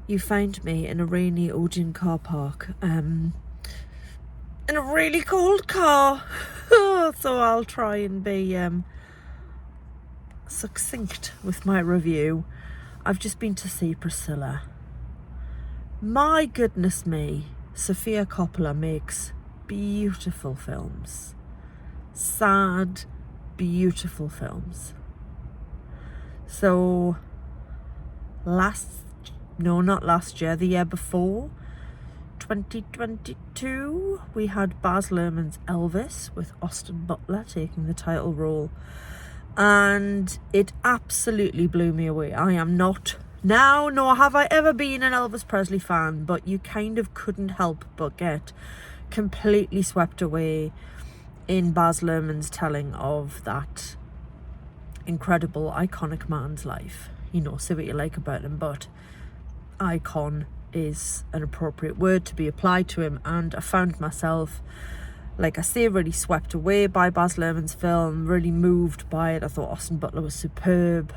you find me in a rainy Odeon car park, in a really cold car. So I'll try and be succinct with my review. I've just been to see Priscilla. My goodness me, Sofia Coppola makes beautiful films. Sad, beautiful films. So not last year, the year before, 2022, we had Baz Luhrmann's Elvis with Austin Butler taking the title role, and it absolutely blew me away. I am not now, nor have I ever been an Elvis Presley fan, but you kind of couldn't help but get completely swept away in Baz Luhrmann's telling of that incredible, iconic man's life. You know, say what you like about him, but icon is an appropriate word to be applied to him. And I found myself, like I say, really swept away by Baz Luhrmann's film, really moved by it. I thought Austin Butler was superb.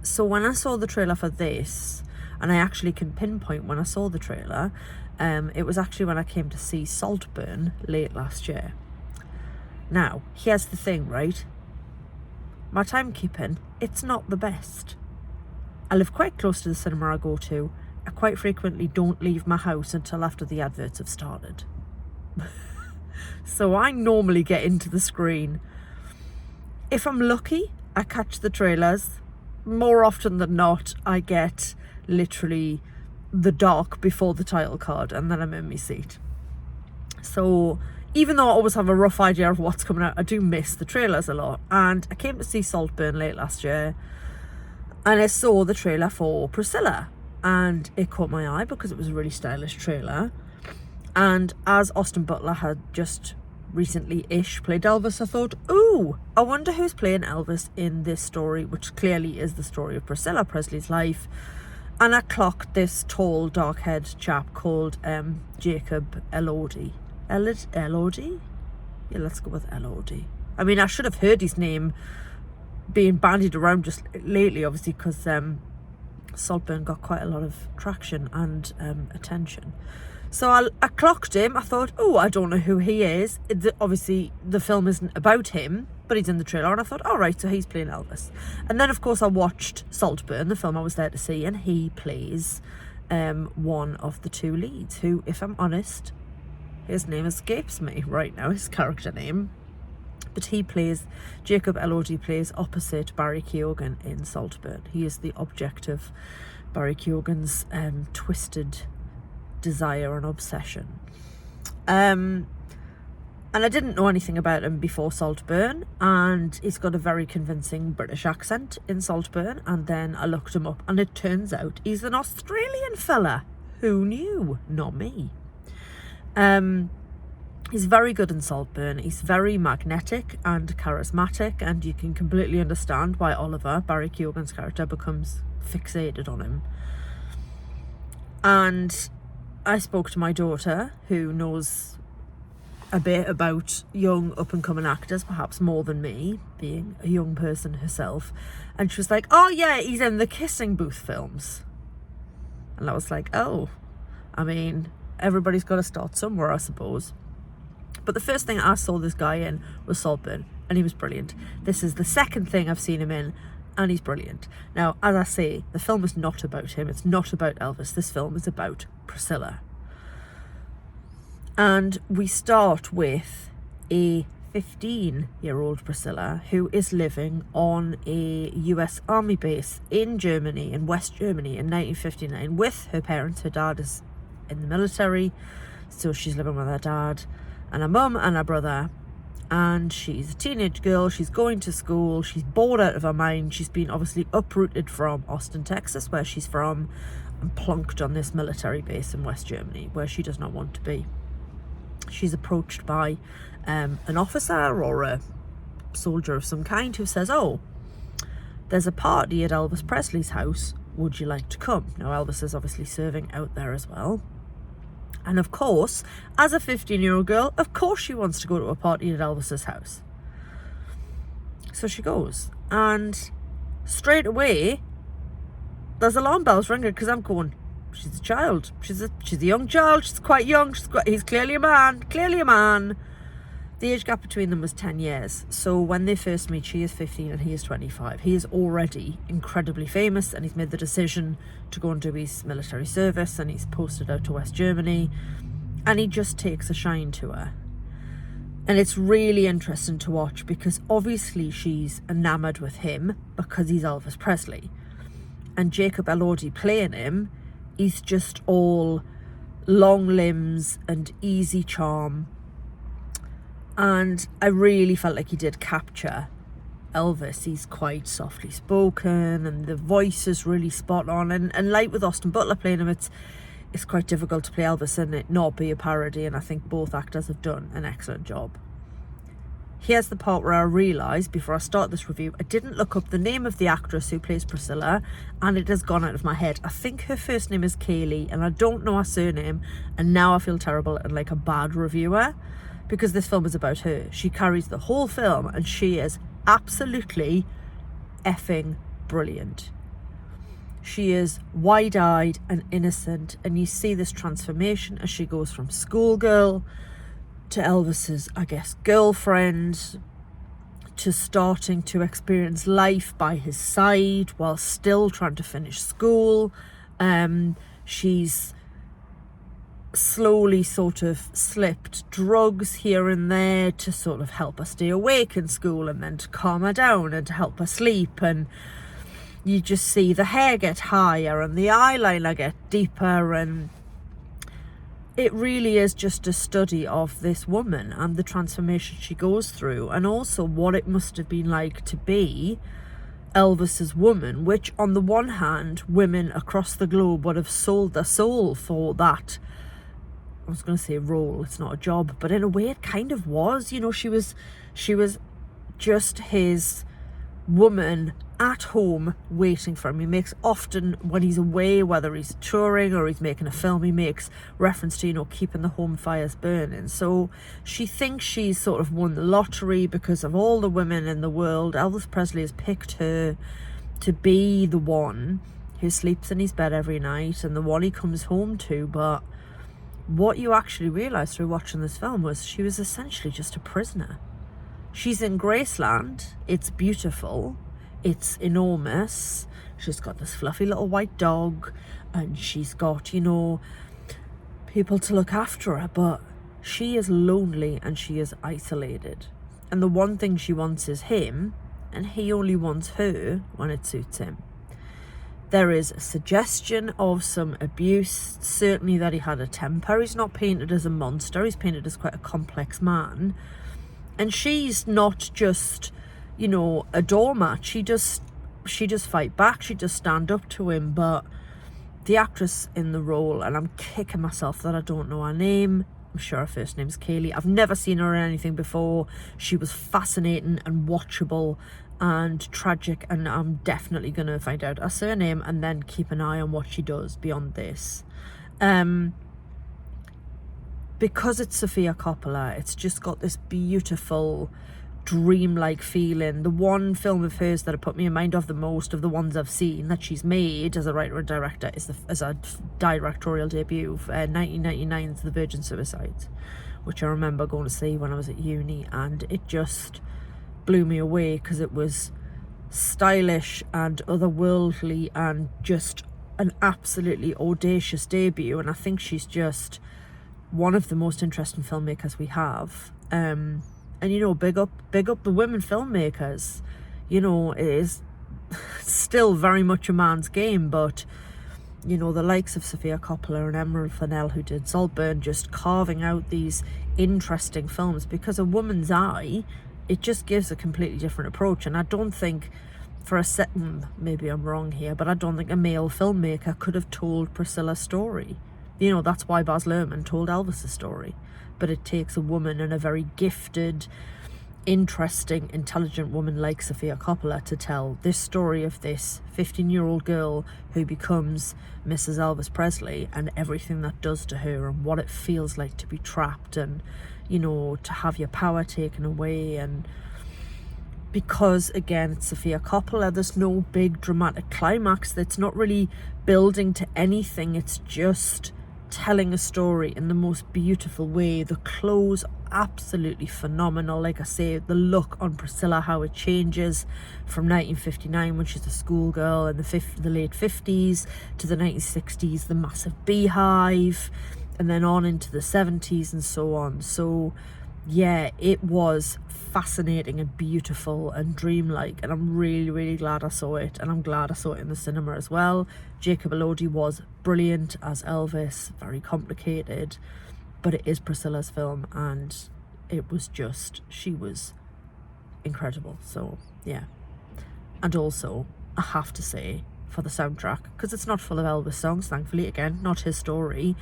So when I saw the trailer for this, and I actually can pinpoint when I saw the trailer, it was actually when I came to see Saltburn late last year. Now, here's the thing, right? My timekeeping, it's not the best. I live quite close to the cinema I go to. I quite frequently don't leave my house until after the adverts have started. So I normally get into the screen. If I'm lucky, I catch the trailers. More often than not, I get literally the dark before the title card, and then I'm in my seat. So even though I always have a rough idea of what's coming out, I do miss the trailers a lot. And I came to see Saltburn late last year, and I saw the trailer for Priscilla, and it caught my eye because it was a really stylish trailer. And as Austin Butler had just recently-ish played Elvis, I thought, ooh, I wonder who's playing Elvis in this story, which clearly is the story of Priscilla Presley's life. And I clocked this tall, dark-haired chap called Jacob Elordi. Elordi? Yeah, let's go with Elordi. I mean, I should have heard his name being bandied around just lately, obviously, because Saltburn got quite a lot of traction and attention. So I clocked him. I thought, oh, I don't know who he is. Obviously, the film isn't about him, but he's in the trailer. And I thought, all right, so he's playing Elvis. And then, of course, I watched Saltburn, the film I was there to see, and he plays one of the two leads, who, if I'm honest, his name escapes me right now, his character name. But Jacob Elordi plays opposite Barry Keoghan in Saltburn. He is the object of Barry Keoghan's twisted desire and obsession. And I didn't know anything about him before Saltburn, and he's got a very convincing British accent in Saltburn. And then I looked him up, and it turns out he's an Australian fella. Who knew? Not me. He's very good in Saltburn. He's very magnetic and charismatic, and you can completely understand why Oliver, Barry Keoghan's character, becomes fixated on him. And I spoke to my daughter, who knows a bit about young up-and-coming actors, perhaps more than me, being a young person herself, and she was like, oh yeah, he's in the Kissing Booth films. And I was like, oh, I mean, everybody's got to start somewhere, I suppose. But the first thing I saw this guy in was Saltburn, and he was brilliant. This is the second thing I've seen him in, and he's brilliant. Now, as I say, the film is not about him. It's not about Elvis. This film is about Priscilla. And we start with a 15-year-old Priscilla who is living on a US Army base in Germany, in West Germany, in 1959 with her parents. Her dad is in the military, so she's living with her dad and her mum and her brother. And she's a teenage girl. She's going to school. She's bored out of her mind. She's been obviously uprooted from Austin, Texas, where she's from, and plunked on this military base in West Germany, where she does not want to be. She's approached by an officer or a soldier of some kind who says, oh, there's a party at Elvis Presley's house. Would you like to come? Now, Elvis is obviously serving out there as well. And of course, as a 15-year-old girl, of course she wants to go to a party at Elvis's house. So she goes, and straight away, there's alarm bells ringing, because I'm going, she's a child. She's a young child. She's quite young. He's clearly a man. Clearly a man. The age gap between them was 10 years. So when they first meet, she is 15 and he is 25. He is already incredibly famous, and he's made the decision to go and do his military service, and he's posted out to West Germany, and he just takes a shine to her. And it's really interesting to watch, because obviously she's enamoured with him because he's Elvis Presley. And Jacob Elordi playing him, he's just all long limbs and easy charm. And I really felt like he did capture Elvis. He's quite softly spoken, and the voice is really spot on. And like with Austin Butler playing him, it's quite difficult to play Elvis and it not be a parody. And I think both actors have done an excellent job. Here's the part where I realised, before I start this review, I didn't look up the name of the actress who plays Priscilla, and it has gone out of my head. I think her first name is Kaylee, and I don't know her surname, and now I feel terrible and like a bad reviewer, because this film is about her. She carries the whole film, and she is absolutely effing brilliant. She is wide-eyed and innocent, and you see this transformation as she goes from schoolgirl to Elvis's, I guess, girlfriend, to starting to experience life by his side while still trying to finish school. She's slowly sort of slipped drugs here and there to sort of help her stay awake in school, and then to calm her down and to help her sleep. And you just see the hair get higher and the eyeliner get deeper, and it really is just a study of this woman and the transformation she goes through, and also what it must have been like to be Elvis's woman, which on the one hand, women across the globe would have sold their soul for that. I was going to say role, it's not a job, but in a way it kind of was. You know, she was just his woman at home waiting for him. He makes often, when he's away, whether he's touring or he's making a film, he makes reference to, you know, keeping the home fires burning. So she thinks she's sort of won the lottery because of all the women in the world. Elvis Presley has picked her to be the one who sleeps in his bed every night and the one he comes home to. But what you actually realise through watching this film was she was essentially just a prisoner. She's in Graceland. It's beautiful. It's enormous. She's got this fluffy little white dog, and she's got, you know, people to look after her, but she is lonely and she is isolated. And the one thing she wants is him, and he only wants her when it suits him. There is a suggestion of some abuse, certainly that he had a temper. He's not painted as a monster, he's painted as quite a complex man. And she's not just, you know, a doormat. She just fight back, she just stand up to him. But the actress in the role, and I'm kicking myself that I don't know her name, I'm sure her first name's Kaylee. I've never seen her in anything before. She was fascinating and watchable and tragic, and I'm definitely going to find out her surname and then keep an eye on what she does beyond this. Because it's Sofia Coppola, it's just got this beautiful dreamlike feeling. The one film of hers that it put me in mind of the most of the ones I've seen that she's made as a writer and director is as a directorial debut, 1999's The Virgin Suicides, which I remember going to see when I was at uni, and it just blew me away because it was stylish and otherworldly and just an absolutely audacious debut. And I think she's just one of the most interesting filmmakers we have. And you know, big up the women filmmakers. You know, it is still very much a man's game, but you know, the likes of Sofia Coppola and Emerald Fennell, who did Saltburn, just carving out these interesting films, because a woman's eye, it just gives a completely different approach. And I don't think for a second, maybe I'm wrong here, but I don't think a male filmmaker could have told Priscilla's story. You know, that's why Baz Luhrmann told Elvis' story. But it takes a woman, and a very gifted, interesting, intelligent woman like Sofia Coppola to tell this story of this 15-year-old girl who becomes Mrs. Elvis Presley, and everything that does to her, and what it feels like to be trapped, and, you know, to have your power taken away. And because again, it's Sofia Coppola, there's no big dramatic climax. That's not really building to anything. It's just telling a story in the most beautiful way. The clothes are absolutely phenomenal. Like I say, the look on Priscilla, how it changes from 1959 when she's a schoolgirl in the late 50s to the 1960s, the massive beehive, and then on into the 70s and so on. So yeah, it was fascinating and beautiful and dreamlike, and I'm really, really glad I saw it, and I'm glad I saw it in the cinema as well. Jacob Elordi was brilliant as Elvis, very complicated, but it is Priscilla's film, and it was just, she was incredible. So yeah. And also, I have to say, for the soundtrack, because it's not full of Elvis songs, thankfully, again, not his story,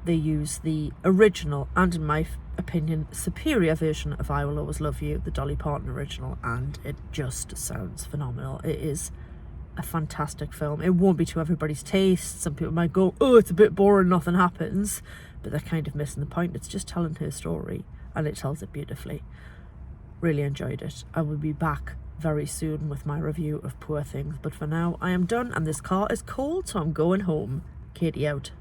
they use the original and, in my opinion, superior version of I Will Always Love You, the Dolly Parton original, and it just sounds phenomenal. It is a fantastic film. It won't be to everybody's taste. Some people might go, oh, it's a bit boring, nothing happens, but they're kind of missing the point. It's just telling her story, and it tells it beautifully. Really enjoyed it. I will be back very soon with my review of Poor Things, but for now I am done, and this car is cold, so I'm going home. Katie out.